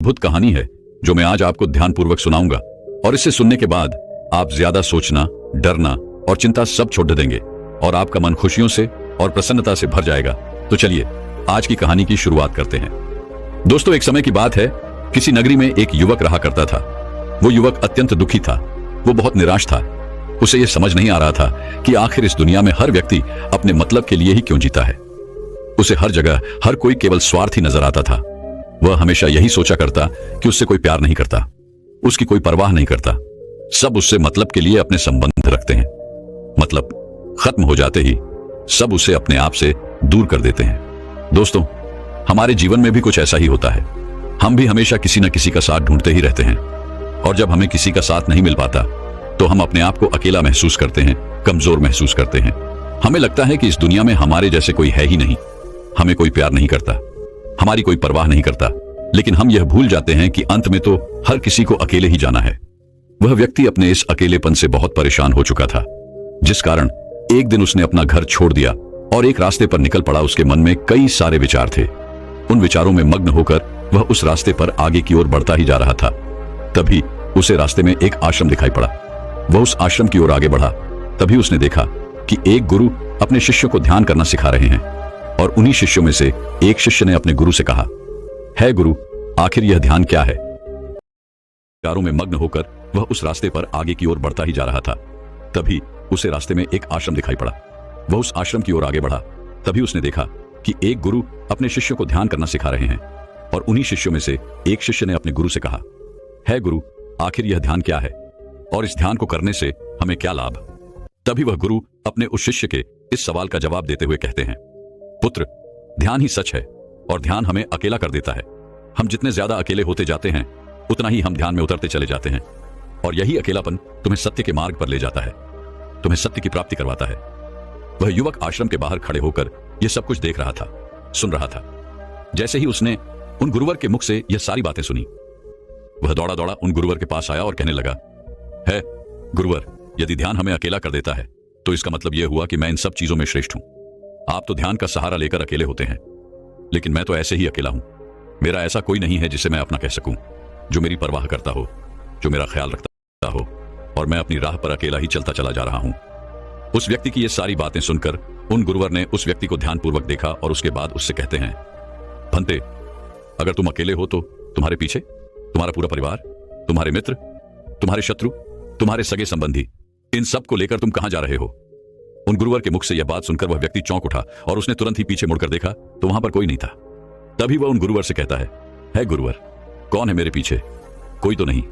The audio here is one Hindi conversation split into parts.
अद्भुत कहानी है जो मैं आज आपको ध्यानपूर्वक सुनाऊंगा, और इसे सुनने के बाद आप ज्यादा सोचना, डरना और चिंता सब छोड़ देंगे और आपका मन खुशियों से और प्रसन्नता से भर जाएगा। तो चलिए आज की कहानी की शुरुआत करते हैं। दोस्तों, एक समय की बात है, किसी नगरी में एक युवक रहा करता था। वो युवक अत्यंत दुखी था, वो बहुत निराश था। उसे यह समझ नहीं आ रहा था कि आखिर इस दुनिया में हर व्यक्ति अपने मतलब के लिए ही क्यों जीता है। उसे हर जगह हर कोई केवल स्वार्थी नजर आता था। वह हमेशा यही सोचा करता कि उससे कोई प्यार नहीं करता, उसकी कोई परवाह नहीं करता। सब उससे मतलब के लिए अपने संबंध रखते हैं। मतलब खत्म हो जाते ही सब उसे अपने आप से दूर कर देते हैं। दोस्तों, हमारे जीवन में भी कुछ ऐसा ही होता है। हम भी हमेशा किसी न किसी का साथ ढूंढते ही रहते हैं, और जब हमें किसी का साथ नहीं मिल पाता तो हम अपने आप को अकेला महसूस करते हैं, कमजोर महसूस करते हैं। हमें लगता है कि इस दुनिया में हमारे जैसे कोई है ही नहीं, हमें कोई प्यार नहीं करता, हमारी कोई परवाह नहीं करता। लेकिन हम यह भूल जाते हैं कि अंत में तो हर किसी को अकेले ही जाना है। वह व्यक्ति अपने इस अकेलेपन से बहुत परेशान हो चुका था, जिस कारण एक दिन उसने अपना घर छोड़ दिया और एक रास्ते पर निकल पड़ा। उसके मन में कई सारे विचार थे। उन विचारों में मग्न होकर वह उस रास्ते पर आगे की ओर बढ़ता ही जा रहा था। तभी उसे रास्ते में एक आश्रम दिखाई पड़ा। वह उस आश्रम की ओर आगे बढ़ा। तभी उसने देखा कि एक गुरु अपने शिष्यों को ध्यान करना सिखा रहे हैं, और उन्हीं शिष्यों में से एक शिष्य ने अपने गुरु से कहा, है गुरु, आखिर यह ध्यान क्या है? विचारों में मग्न होकर वह उस रास्ते पर आगे की ओर बढ़ता ही जा रहा था। तभी उसे रास्ते में एक आश्रम दिखाई पड़ा। वह उस आश्रम की ओर आगे बढ़ा। तभी उसने देखा कि एक गुरु अपने शिष्यों को ध्यान करना सिखा रहे हैं, और उन्हीं शिष्यों में से एक शिष्य ने अपने गुरु से कहा, है गुरु, आखिर यह ध्यान क्या है और इस ध्यान को करने से हमें क्या लाभ? तभी वह गुरु अपने उस शिष्य के इस सवाल का जवाब देते हुए कहते हैं, पुत्र, ध्यान ही सच है, और ध्यान हमें अकेला कर देता है। हम जितने ज्यादा अकेले होते जाते हैं उतना ही हम ध्यान में उतरते चले जाते हैं, और यही अकेलापन तुम्हें सत्य के मार्ग पर ले जाता है, तुम्हें सत्य की प्राप्ति करवाता है। वह युवक आश्रम के बाहर खड़े होकर यह सब कुछ देख रहा था, सुन रहा था। जैसे ही उसने उन गुरुवर के मुख से यह सारी बातें सुनी, वह दौड़ा दौड़ा उन गुरुवर के पास आया और कहने लगा, है गुरुवर, यदि ध्यान हमें अकेला कर देता है तो इसका मतलब यह हुआ कि मैं इन सब चीजों में श्रेष्ठ हूं। आप तो ध्यान का सहारा लेकर अकेले होते हैं, लेकिन मैं तो ऐसे ही अकेला हूं। मेरा ऐसा कोई नहीं है जिसे मैं अपना कह सकूं, जो मेरी परवाह करता हो, जो मेरा ख्याल रखता हो, और मैं अपनी राह पर अकेला ही चलता चला जा रहा हूं। उस व्यक्ति की ये सारी बातें सुनकर उन गुरुवर ने उस व्यक्ति को ध्यानपूर्वक देखा, और उसके बाद उससे कहते हैं, भंते, अगर तुम अकेले हो तो तुम्हारे पीछे तुम्हारा पूरा परिवार, तुम्हारे मित्र, तुम्हारे शत्रु, तुम्हारे सगे संबंधी, इन सब को लेकर तुम कहां जा रहे हो? उन गुरुवर के मुख से यह बात सुनकर वह व्यक्ति चौंक उठा, और उसने तुरंत ही पीछे मुड़कर देखा तो वहां पर कोई नहीं था। तभी वह उन गुरुवर से कहता है गुरुवर, कौन है मेरे पीछे? कोई तो नहीं,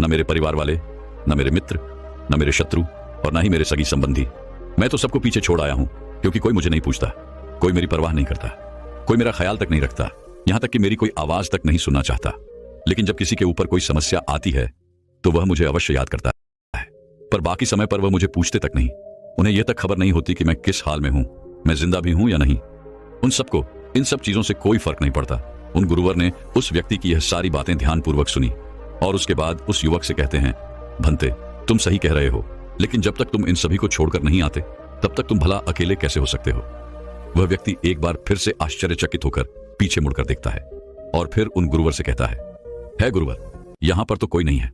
न मेरे परिवार वाले, न मेरे मित्र, न मेरे शत्रु, और न ही मेरे सगी संबंधी। मैं तो सबको पीछे छोड़ आया हूं, क्योंकि कोई मुझे नहीं पूछता, कोई मेरी परवाह नहीं करता, कोई मेरा ख्याल तक नहीं रखता, यहां तक कि मेरी कोई आवाज तक नहीं सुनना चाहता। लेकिन जब किसी के ऊपर कोई समस्या आती है तो वह मुझे अवश्य याद करता है, पर बाकी समय पर वह मुझे पूछते तक नहीं। उन्हें यह तक खबर नहीं होती कि मैं किस हाल में हूं, मैं जिंदा भी हूं या नहीं। उन सबको इन सब चीजों से कोई फर्क नहीं पड़ता। उन गुरुवर ने उस व्यक्ति की यह सारी बातें ध्यानपूर्वक सुनी, और उसके बाद उस युवक से कहते हैं, भंते, तुम सही कह रहे हो, लेकिन जब तक तुम इन सभी को छोड़कर नहीं आते तब तक तुम भला अकेले कैसे हो सकते हो? वह व्यक्ति एक बार फिर से आश्चर्यचकित होकर पीछे मुड़कर देखता है, और फिर उन गुरुवर से कहता है गुरुवर, यहां पर तो कोई नहीं है,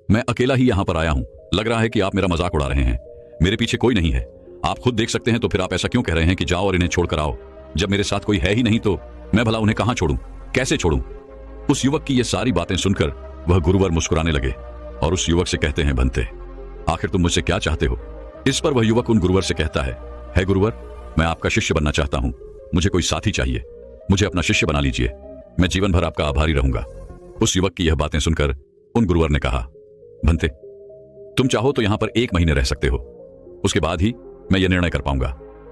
मैं अकेला ही यहां पर आया हूं। लग रहा है कि आप मेरा मजाक उड़ा रहे हैं। मेरे पीछे कोई नहीं है, आप खुद देख सकते हैं, तो फिर आप ऐसा क्यों कह रहे हैं कि जाओ और इन्हें छोड़कर आओ? जब मेरे साथ कोई है ही नहीं तो मैं भला उन्हें कहां छोड़ूं, कैसे छोड़ूं? उस युवक की ये सारी बातें सुनकर वह गुरुवर मुस्कुराने लगे, और उस युवक से कहते हैं, भंते, आखिर तुम मुझसे क्या चाहते हो? इस पर वह युवक उन गुरुवर से कहता है गुरुवर, मैं आपका शिष्य बनना चाहता हूं, मुझे कोई साथी चाहिए, मुझे अपना शिष्य बना लीजिए, मैं जीवन भर आपका आभारी रहूंगा। उस युवक की यह बातें सुनकर उन गुरुवर ने कहा, भंते, तुम चाहो तो यहां पर 1 महीने रह सकते हो, उसके बाद ही मैं यह निर्णय कर पाऊंगा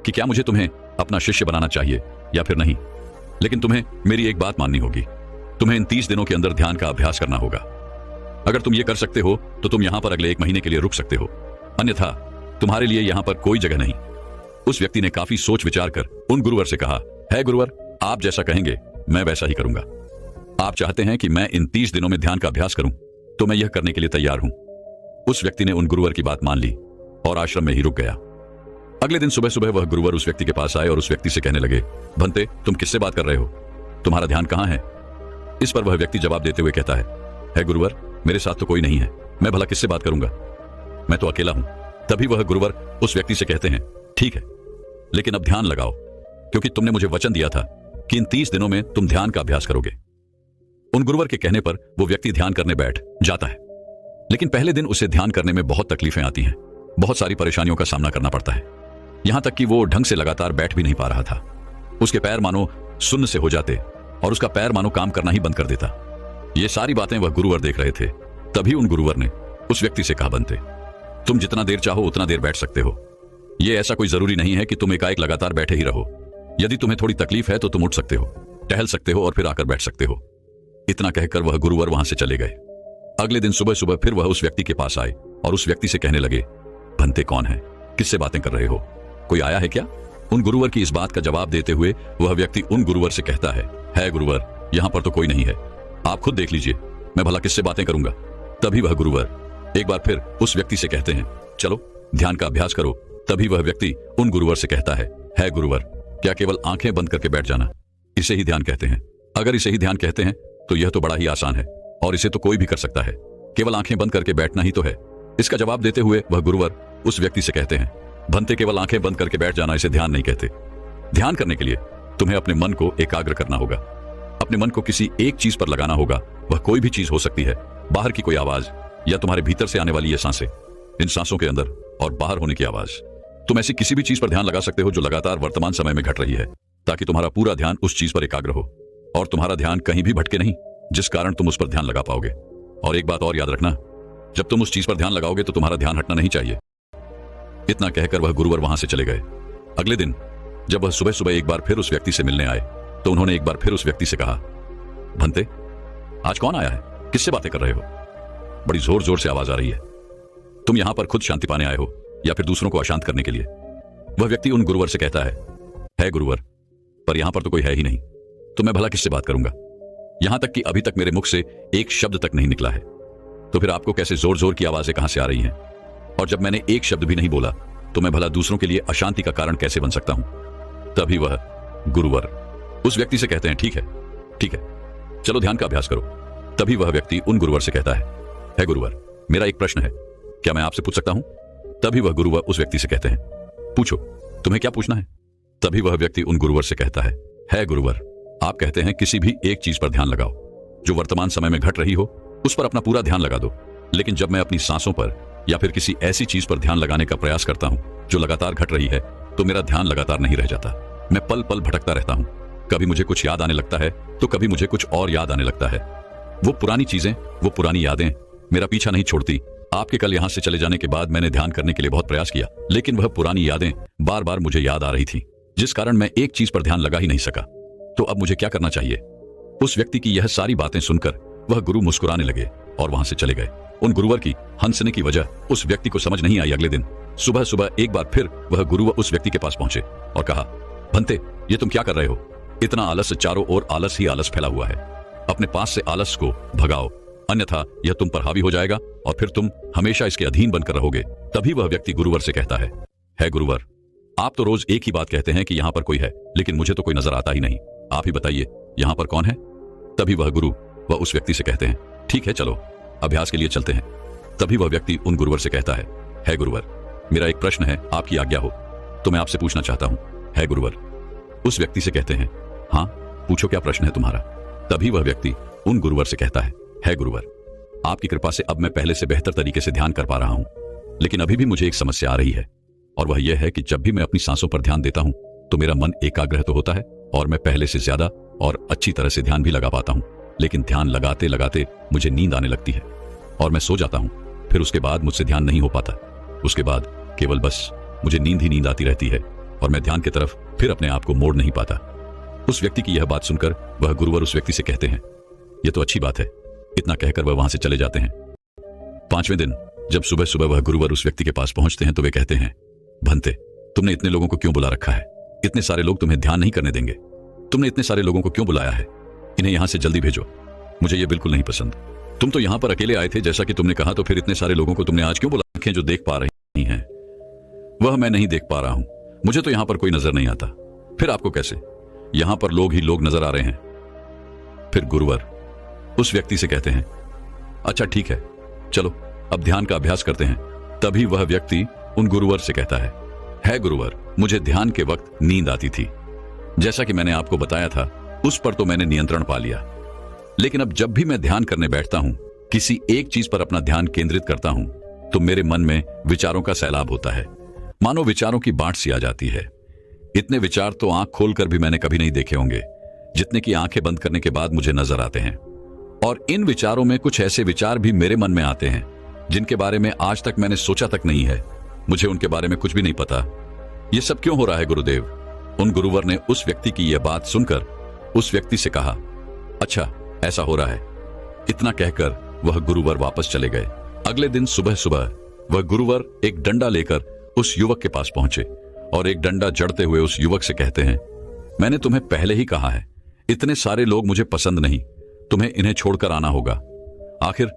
कि क्या मुझे तुम्हें अपना शिष्य बनाना चाहिए या फिर नहीं। लेकिन तुम्हें मेरी एक बात माननी होगी, तुम्हें इन 30 दिनों के अंदर ध्यान का अभ्यास करना होगा। अगर तुम ये कर सकते हो तो तुम यहां पर अगले 1 महीने के लिए रुक सकते हो, अन्यथा तुम्हारे लिए यहां पर कोई जगह नहीं। उस व्यक्ति ने काफी सोच विचार कर उन गुरुवर से कहा, है गुरुवर, आप जैसा कहेंगे मैं वैसा ही करूंगा। आप चाहते हैं कि मैं इन 30 दिनों में ध्यान का अभ्यास करूं, तो मैं यह करने के लिए तैयार हूं। उस व्यक्ति ने उन गुरुवर की बात मान ली और आश्रम में ही रुक गया। अगले दिन सुबह सुबह वह गुरुवर उस व्यक्ति के पास आए और उस व्यक्ति से कहने लगे, भंते, तुम किससे बात कर रहे हो? तुम्हारा ध्यान कहां है? इस पर वह व्यक्ति जवाब देते हुए कहता है गुरुवर, मेरे साथ तो कोई नहीं है, मैं भला किससे बात करूंगा, मैं तो अकेला हूं। तभी वह गुरुवर उस व्यक्ति से कहते हैं, ठीक है, लेकिन अब ध्यान लगाओ, क्योंकि तुमने मुझे वचन दिया था कि इन 30 दिनों में तुम ध्यान का अभ्यास करोगे। उन गुरुवर के कहने पर वो व्यक्ति ध्यान करने बैठ जाता है, लेकिन पहले दिन उसे ध्यान करने में बहुत तकलीफें आती हैं, बहुत सारी परेशानियों का सामना करना पड़ता है, यहां तक कि वो ढंग से लगातार बैठ भी नहीं पा रहा था। उसके पैर मानो सुन्न से हो जाते और उसका पैर मानो काम करना ही बंद कर देता। ये सारी बातें वह गुरुवर देख रहे थे। तभी उन गुरुवर ने उस व्यक्ति से कहा, बनते, तुम जितना देर चाहो उतना देर बैठ सकते हो, यह ऐसा कोई जरूरी नहीं है कि तुम एकाएक लगातार बैठे ही रहो। यदि तुम्हें थोड़ी तकलीफ है तो तुम उठ सकते हो, टहल सकते हो और फिर आकर बैठ सकते हो। इतना कहकर वह गुरुवर वहां से चले गए। अगले दिन सुबह सुबह फिर वह उस व्यक्ति के पास आए और उस व्यक्ति से कहने लगे, भंते कौन है, किससे बातें कर रहे हो, कोई आया है क्या? उन गुरुवर की इस बात का जवाब देते हुए वह व्यक्ति उन गुरुवर से कहता है गुरुवर, यहां पर तो कोई नहीं है, आप खुद देख लीजिए, मैं भला किससे बातें करूंगा। तभी वह गुरुवर एक बार फिर उस व्यक्ति से कहते हैं, चलो ध्यान का अभ्यास करो। तभी वह व्यक्ति उन गुरुवर से कहता है गुरुवर, क्या केवल आंखें बंद करके बैठ जाना, इसे ही ध्यान कहते हैं? अगर इसे ही ध्यान कहते हैं तो यह तो बड़ा ही आसान है और इसे तो कोई भी कर सकता है, केवल आंखें बंद करके बैठना ही तो है। इसका जवाब देते हुए वह गुरुवर उस व्यक्ति से कहते हैं, भंते केवल आंखें बंद करके बैठ जाना इसे ध्यान नहीं कहते। ध्यान करने के लिए तुम्हें अपने मन को एकाग्र करना होगा, अपने मन को किसी एक चीज पर लगाना होगा। वह कोई भी चीज हो सकती है, बाहर की कोई आवाज या तुम्हारे भीतर से आने वाली ये सांसें, इन सांसों के अंदर और बाहर होने की आवाज। तुम ऐसी किसी भी चीज पर ध्यान लगा सकते हो जो लगातार वर्तमान समय में घट रही है, ताकि तुम्हारा पूरा ध्यान उस चीज पर एकाग्र हो और तुम्हारा ध्यान कहीं भी भटके नहीं, जिस कारण तुम उस पर ध्यान लगा पाओगे। और एक बात और याद रखना, जब तुम उस चीज पर ध्यान लगाओगे तो तुम्हारा ध्यान हटना नहीं चाहिए। इतना कहकर वह गुरुवर वहां से चले गए। अगले दिन जब वह सुबह सुबह एक बार फिर उस व्यक्ति से मिलने आए तो उन्होंने एक बार फिर उस व्यक्ति से कहा, भंते आज कौन आया है, किससे बातें कर रहे हो? बड़ी जोर जोर से आवाज आ रही है, तुम यहां पर खुद शांति पाने आए हो या फिर दूसरों को अशांत करने के लिए? वह व्यक्ति उन गुरुवर से कहता है गुरुवर, पर यहां पर तो कोई है ही नहीं, तो मैं भला किससे बात करूंगा? यहां तक कि अभी तक मेरे मुख से एक शब्द तक नहीं निकला है, तो फिर आपको कैसे जोर जोर की आवाजें कहां से आ रही हैं? और जब मैंने एक शब्द भी नहीं बोला तो मैं भला दूसरों के लिए अशांति का कारण कैसे बन सकता हूं? तभी वह गुरुवर उस व्यक्ति से कहते हैं, ठीक है, चलो ध्यान का अभ्यास करो। तभी वह व्यक्ति उन गुरुवर से कहता है गुरुवर, मेरा एक प्रश्न है, क्या मैं आपसे पूछ सकता हूं? तभी वह गुरुवर उस व्यक्ति से कहते हैं, पूछो, तुम्हें क्या पूछना है? तभी वह व्यक्ति उन गुरुवर से कहता है गुरुवर, आप कहते हैं किसी भी एक चीज पर ध्यान लगाओ जो वर्तमान समय में घट रही हो, उस पर अपना पूरा ध्यान लगा दो। लेकिन जब मैं अपनी सांसों पर या फिर किसी ऐसी चीज पर ध्यान लगाने का प्रयास करता हूं जो लगातार घट रही है, तो मेरा ध्यान लगातार नहीं रह जाता, मैं पल पल भटकता रहता हूं। कभी मुझे कुछ याद आने लगता है तो कभी मुझे कुछ और याद आने लगता है। वो पुरानी चीजें, वो पुरानी यादें मेरा पीछा नहीं छोड़ती। आपके कल यहां से चले जाने के बाद मैंने ध्यान करने के लिए बहुत प्रयास किया, लेकिन वह पुरानी यादें बार बार मुझे याद आ रही थी, जिस कारण मैं एक चीज पर ध्यान लगा ही नहीं सका। तो अब मुझे क्या करना चाहिए? उस व्यक्ति की यह सारी बातें सुनकर वह गुरु मुस्कुराने लगे और वहां से चले गए। उन गुरुवर की हंसने की वजह उस व्यक्ति को समझ नहीं आई। अगले दिन सुबह सुबह एक बार फिर वह गुरुवर उस व्यक्ति के पास पहुंचे और कहा, भंते ये तुम क्या कर रहे हो? इतना आलस, चारों ओर आलस ही आलस फैला हुआ है, अपने पास से आलस को भगाओ, अन्यथा यह तुम पर हावी हो जाएगा और फिर तुम हमेशा इसके अधीन बनकर रहोगे। तभी वह व्यक्ति गुरुवर से कहता है गुरुवर, आप तो रोज एक ही बात कहते हैं कि यहां पर कोई है, लेकिन मुझे तो कोई नजर आता ही नहीं, आप ही बताइए यहां पर कौन है? तभी वह गुरु वह उस व्यक्ति से कहते हैं, ठीक है, चलो अभ्यास के लिए चलते हैं। तभी वह व्यक्ति उन गुरुवर से कहता है गुरुवर, मेरा एक प्रश्न है, आपकी आज्ञा हो तो मैं आपसे पूछना चाहता हूं। है गुरुवर उस व्यक्ति से कहते हैं, हाँ पूछो, क्या प्रश्न है तुम्हारा? तभी वह व्यक्ति उन गुरुवर से कहता है गुरुवर, आपकी कृपा से अब मैं पहले से बेहतर तरीके से ध्यान कर पा रहा हूं, लेकिन अभी भी मुझे एक समस्या आ रही है, और वह यह है कि जब भी मैं अपनी सांसों पर ध्यान देता हूं तो मेरा मन एकाग्र तो होता है और मैं पहले से ज्यादा और अच्छी तरह से ध्यान भी लगा पाता हूं, लेकिन ध्यान लगाते लगाते मुझे नींद आने लगती है और मैं सो जाता हूं। फिर उसके बाद मुझसे ध्यान नहीं हो पाता, उसके बाद केवल बस मुझे नींद ही नींद आती रहती है और मैं ध्यान की तरफ फिर अपने आप को मोड़ नहीं पाता। उस व्यक्ति की यह बात सुनकर वह गुरुवर उस व्यक्ति से कहते हैं, यह तो अच्छी बात है। इतना कहकर वह वहां से चले जाते हैं। 5वें दिन जब सुबह सुबह वह गुरुवर उस व्यक्ति के पास पहुंचते हैं तो वे कहते हैं, भंते तुमने इतने लोगों को क्यों बुला रखा है? इतने सारे लोग तुम्हें ध्यान नहीं करने देंगे, तुमने इतने सारे लोगों को क्यों बुलाया है? इन्हें यहां से जल्दी भेजो, मुझे यह बिल्कुल नहीं पसंद। तुम तो यहां पर अकेले आए थे जैसा कि तुमने कहा, तो फिर इतने सारे लोगों को तुमने आज क्यों बुला रखे जो देख पा रही हैं? वह मैं नहीं देख पा रहा हूं, मुझे तो यहां पर कोई नजर नहीं आता। फिर आपको कैसे? यहां पर लोग ही लोग नजर आ रहे हैं। फिर गुरुवर उस व्यक्ति से कहते हैं, अच्छा ठीक है, चलो अब ध्यान का अभ्यास करते हैं। तभी वह व्यक्ति उन गुरुवर से कहता है गुरुवर, मुझे ध्यान के वक्त नींद आती थी। जैसा कि मैंने आपको बताया था, उस पर तो मैंने नियंत्रण पा लिया, लेकिन अब जब भी मैं ध्यान करने बैठता हूं, किसी एक चीज पर अपना ध्यान केंद्रित करता हूं, तो मेरे मन में विचारों का सैलाब होता है, मानो विचारों की बाढ़ सी आ जाती है। इतने विचार तो आंख खोलकर भी मैंने कभी नहीं देखे होंगे, जितने की आंखें बंद करने के बाद मुझे नजर आते हैं। और इन विचारों में कुछ ऐसे विचार भी मेरे मन में आते हैं जिनके बारे में आज तक मैंने सोचा तक नहीं है। मुझे उनके बारे में कुछ भी नहीं पता। यह सब क्यों हो रहा है गुरुदेव? उन गुरुवर ने उस व्यक्ति की यह बात सुनकर उस व्यक्ति से कहा, अच्छा ऐसा हो रहा है। इतना कहकर वह गुरुवर वापस चले गए। अगले दिन सुबह सुबह वह गुरुवर एक डंडा लेकर उस युवक के पास पहुंचे और एक डंडा जड़ते हुए उस युवक से कहते हैं, मैंने तुम्हें पहले ही कहा है, इतने सारे लोग मुझे पसंद नहीं, तुम्हें इन्हें छोड़कर आना होगा। आखिर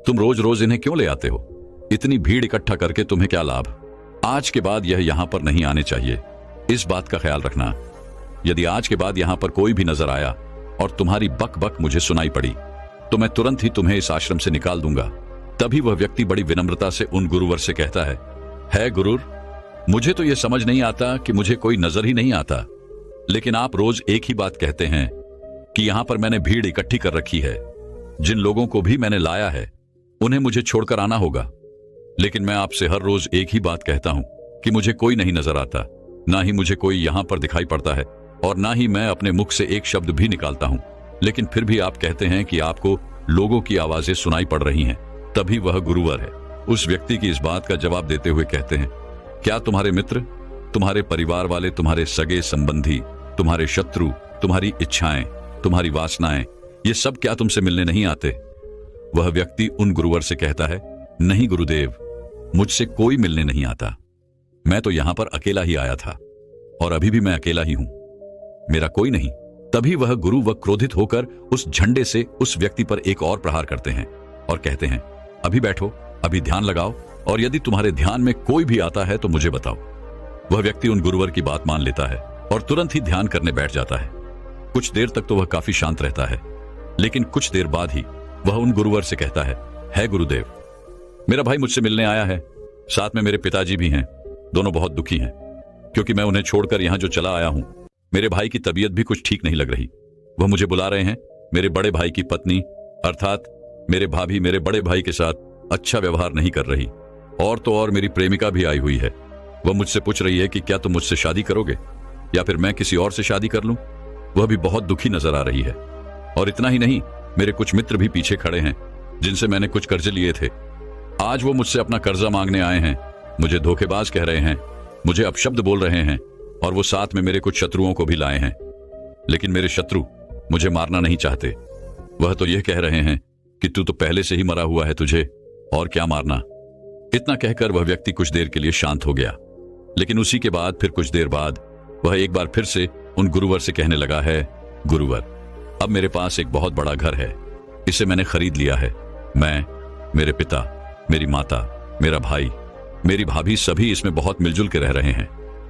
तुम रोज रोज इन्हें क्यों ले आते हो? इतनी भीड़ इकट्ठा करके तुम्हें क्या लाभ? आज के बाद यह यहां पर नहीं आने चाहिए, इस बात का ख्याल रखना। यदि आज के बाद यहां पर कोई भी नजर आया और तुम्हारी बक बक मुझे सुनाई पड़ी, तो मैं तुरंत ही तुम्हें इस आश्रम से निकाल दूंगा। तभी वह व्यक्ति बड़ी विनम्रता से उन गुरुवर से कहता है गुरुर, मुझे तो यह समझ नहीं आता कि मुझे कोई नजर ही नहीं आता, लेकिन आप रोज एक ही बात कहते हैं कि यहां पर मैंने भीड़ इकट्ठी कर रखी है, जिन लोगों को भी मैंने लाया है उन्हें मुझे छोड़कर आना होगा। लेकिन मैं आपसे हर रोज एक ही बात कहता हूं कि मुझे कोई नहीं नजर आता, ना ही मुझे कोई यहां पर दिखाई पड़ता है और ना ही मैं अपने मुख से एक शब्द भी निकालता हूं, लेकिन फिर भी आप कहते हैं कि आपको लोगों की आवाजें सुनाई पड़ रही हैं। तभी वह गुरुवर है उस व्यक्ति की इस बात का जवाब देते हुए कहते हैं, क्या तुम्हारे मित्र, तुम्हारे परिवार वाले, तुम्हारे सगे संबंधी, तुम्हारे शत्रु, तुम्हारी इच्छाएं, तुम्हारी वासनाएं, ये सब क्या तुमसे मिलने नहीं आते? वह व्यक्ति उन गुरुवर से कहता है, नहीं गुरुदेव, मुझसे कोई मिलने नहीं आता, मैं तो यहां पर अकेला ही आया था और अभी भी मैं अकेला ही हूं, मेरा कोई नहीं। तभी वह गुरु वह क्रोधित होकर उस झंडे से उस व्यक्ति पर एक और प्रहार करते हैं और कहते हैं, अभी बैठो, अभी ध्यान लगाओ, और यदि तुम्हारे ध्यान में कोई भी आता है तो मुझे बताओ। वह व्यक्ति उन गुरुवर की बात मान लेता है और तुरंत ही ध्यान करने बैठ जाता है। कुछ देर तक तो वह काफी शांत रहता है, लेकिन कुछ देर बाद ही वह उन गुरुवर से कहता है गुरुदेव, मेरा भाई मुझसे मिलने आया है, साथ में मेरे पिताजी भी हैं। दोनों बहुत दुखी हैं क्योंकि मैं उन्हें छोड़कर यहां जो चला आया हूं। मेरे भाई की तबीयत भी कुछ ठीक नहीं लग रही। वह मुझे बुला रहे हैं। मेरे बड़े भाई की पत्नी अर्थात मेरे भाभी मेरे बड़े भाई के साथ अच्छा व्यवहार नहीं कर रही, और तो और मेरी प्रेमिका भी आई हुई है। वह मुझसे पूछ रही है कि क्या तुम मुझसे शादी करोगे या फिर मैं किसी और से शादी कर लूं। वह भी बहुत दुखी नजर आ रही है। और इतना ही नहीं, मेरे कुछ मित्र भी पीछे खड़े हैं जिनसे मैंने कुछ कर्जे लिए थे। आज वो मुझसे अपना कर्जा मांगने आए हैं, मुझे धोखेबाज कह रहे हैं, मुझे अपशब्द बोल रहे हैं, और वो साथ में मेरे कुछ शत्रुओं को भी लाए हैं। लेकिन मेरे शत्रु मुझे मारना नहीं चाहते। वह तो यह कह रहे हैं कि तू तो पहले से ही मरा हुआ है, तुझे और क्या मारना। इतना कहकर वह व्यक्ति कुछ देर के लिए शांत हो गया, लेकिन उसी के बाद फिर कुछ देर बाद वह एक बार फिर से उन गुरुवर से कहने लगा है, गुरुवर, अब मेरे पास एक बहुत बड़ा घर है, इसे मैंने खरीद लिया है। मैं, मेरे पिता, मेरी माता, मेरा भाई, मेरी भाभी सभी इसमें बहुत मिलजुल के रह रहे हैं।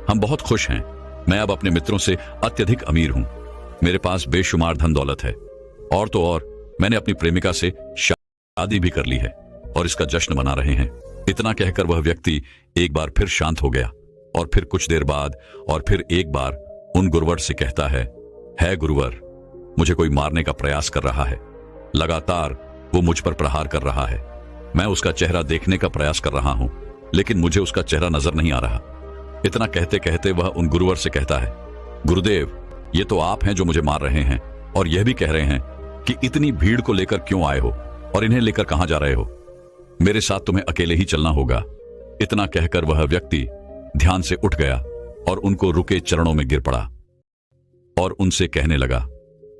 हम बहुत खुश हैं। मैं अब अपने मित्रों से अत्यधिक अमीर हूं। मेरे पास बेशुमार धन दौलत है, और तो और मैंने अपनी प्रेमिका से शादी भी कर ली है और इसका जश्न मना रहे हैं। इतना कहकर वह व्यक्ति एक बार फिर शांत हो गया और फिर कुछ देर बाद और फिर एक बार उन गुरुवर से कहता है गुरुवर, मुझे कोई मारने का प्रयास कर रहा है। लगातार वो मुझ पर प्रहार कर रहा है। मैं उसका चेहरा देखने का प्रयास कर रहा हूं, लेकिन मुझे उसका चेहरा नजर नहीं आ रहा। इतना कहते कहते वह उन गुरुवर से कहता है, गुरुदेव, ये तो आप हैं जो मुझे मार रहे हैं और यह भी कह रहे हैं कि इतनी भीड़ को लेकर क्यों आए हो और इन्हें लेकर कहां जा रहे हो। मेरे साथ तुम्हें अकेले ही चलना होगा। इतना कहकर वह व्यक्ति ध्यान से उठ गया और उनको रुके चरणों में गिर पड़ा और उनसे कहने लगा,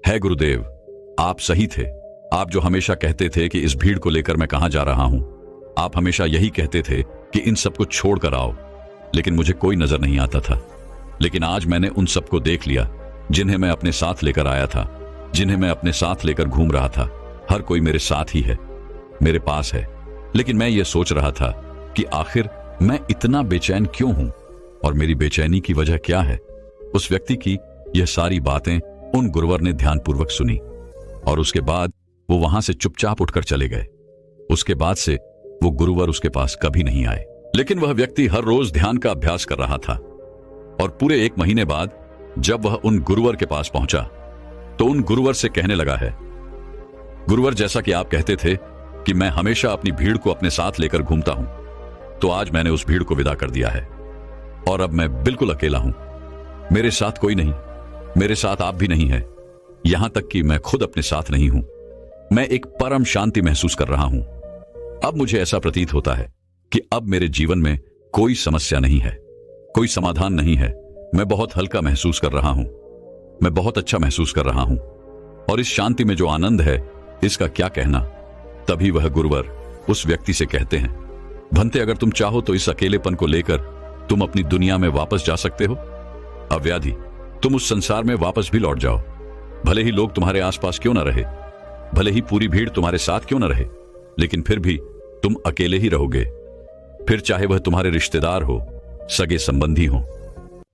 है गुरुदेव, आप सही थे। आप जो हमेशा कहते थे कि इस भीड़ को लेकर मैं कहां जा रहा हूं, आप हमेशा यही कहते थे कि इन सबको छोड़कर आओ, लेकिन मुझे कोई नजर नहीं आता था। लेकिन आज मैंने उन सबको देख लिया जिन्हें मैं अपने साथ लेकर आया था, जिन्हें मैं अपने साथ लेकर घूम रहा था। हर कोई मेरे साथ ही है, मेरे पास है। लेकिन मैं ये सोच रहा था कि आखिर मैं इतना बेचैन क्यों हूं और मेरी बेचैनी की वजह क्या है। उस व्यक्ति की यह सारी बातें उन गुरुवर ने ध्यानपूर्वक सुनी और उसके बाद वो वहां से चुपचाप उठकर चले गए। उसके बाद से वो गुरुवर उसके पास कभी नहीं आए। लेकिन वह व्यक्ति हर रोज ध्यान का अभ्यास कर रहा था और पूरे 1 महीने बाद जब वह उन गुरुवर के पास पहुंचा तो उन गुरुवर से कहने लगा है, गुरुवर, जैसा कि आप कहते थे कि मैं हमेशा अपनी भीड़ को अपने साथ लेकर घूमता हूं, तो आज मैंने उस भीड़ को विदा कर दिया है और अब मैं बिल्कुल अकेला हूं। मेरे साथ कोई नहीं, मेरे साथ आप भी नहीं है, यहां तक कि मैं खुद अपने साथ नहीं हूं। मैं एक परम शांति महसूस कर रहा हूं। अब मुझे ऐसा प्रतीत होता है कि अब मेरे जीवन में कोई समस्या नहीं है, कोई समाधान नहीं है। मैं बहुत हल्का महसूस कर रहा हूं, मैं बहुत अच्छा महसूस कर रहा हूं और इस शांति में जो आनंद है इसका क्या कहना। तभी वह गुरुवर उस व्यक्ति से कहते हैं, भंते, अगर तुम चाहो तो इस अकेलेपन को लेकर तुम अपनी दुनिया में वापस जा सकते हो। अव्याधि, तुम उस संसार में वापस भी लौट जाओ। भले ही लोग तुम्हारे आसपास क्यों ना रहे, भले ही पूरी भीड़ तुम्हारे साथ क्यों ना रहे, लेकिन फिर भी तुम अकेले ही रहोगे। फिर चाहे वह तुम्हारे रिश्तेदार हो, सगे संबंधी हो,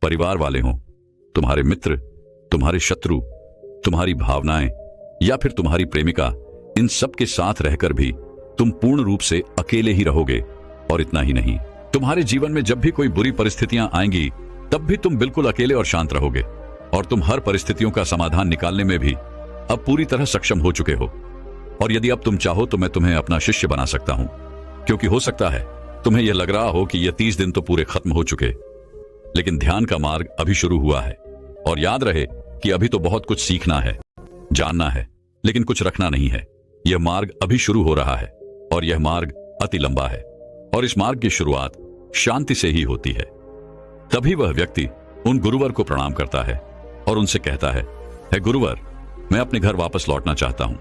परिवार वाले हो, तुम्हारे मित्र, तुम्हारे शत्रु, तुम्हारी भावनाएं या फिर तुम्हारी प्रेमिका, इन सब के साथ रहकर भी तुम पूर्ण रूप से अकेले ही रहोगे। और इतना ही नहीं, तुम्हारे जीवन में जब भी कोई बुरी परिस्थितियां आएंगी तब भी तुम बिल्कुल अकेले और शांत रहोगे और तुम हर परिस्थितियों का समाधान निकालने में भी अब पूरी तरह सक्षम हो चुके हो। और यदि अब तुम चाहो तो मैं तुम्हें अपना शिष्य बना सकता हूं, क्योंकि हो सकता है तुम्हें यह लग रहा हो कि यह 30 दिन तो पूरे खत्म हो चुके, लेकिन ध्यान का मार्ग अभी शुरू हुआ है। और याद रहे कि अभी तो बहुत कुछ सीखना है, जानना है, लेकिन कुछ रखना नहीं है। यह मार्ग अभी शुरू हो रहा है और यह मार्ग अति लंबा है और इस मार्ग की शुरुआत शांति से ही होती है। तभी वह व्यक्ति उन गुरुवर को प्रणाम करता है और उनसे कहता है, हे गुरुवर, मैं अपने घर वापस लौटना चाहता हूं,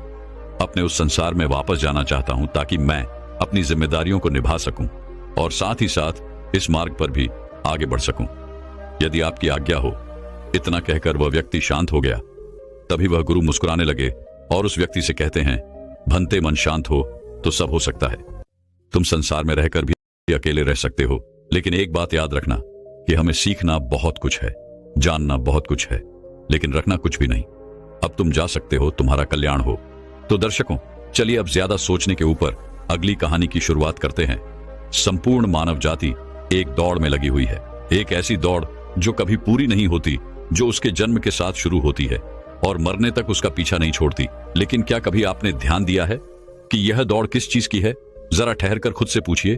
अपने उस संसार में वापस जाना चाहता हूं ताकि मैं अपनी जिम्मेदारियों को निभा सकूं और साथ ही साथ इस मार्ग पर भी आगे बढ़ सकूं। यदि आपकी आज्ञा हो। इतना कहकर वह व्यक्ति शांत हो गया। तभी वह गुरु मुस्कुराने लगे और उस व्यक्ति से कहते हैं, भंते, मन शांत हो तो सब हो सकता है। तुम संसार में रहकर भी अकेले रह सकते हो, लेकिन एक बात याद रखना कि हमें सीखना बहुत कुछ है, जानना बहुत कुछ है, लेकिन रखना कुछ भी नहीं। अब तुम जा सकते हो, तुम्हारा कल्याण हो। तो दर्शकों, चलिए अब ज्यादा सोचने के ऊपर अगली कहानी की शुरुआत करते हैं। संपूर्ण मानव जाति एक दौड़ में लगी हुई है, एक ऐसी दौड़ जो कभी पूरी नहीं होती, जो उसके जन्म के साथ शुरू होती है और मरने तक उसका पीछा नहीं छोड़ती। लेकिन क्या कभी आपने ध्यान दिया है कि यह दौड़ किस चीज की है? जरा ठहरकर खुद से पूछिए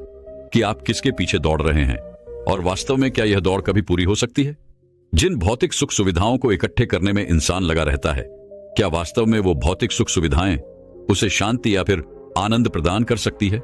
कि आप किसके पीछे दौड़ रहे हैं और वास्तव में क्या यह दौड़ कभी पूरी हो सकती है? जिन भौतिक सुख सुविधाओं को इकट्ठे करने में इंसान लगा रहता है, क्या वास्तव में वो भौतिक सुख सुविधाएं उसे शांति या फिर आनंद प्रदान कर सकती है?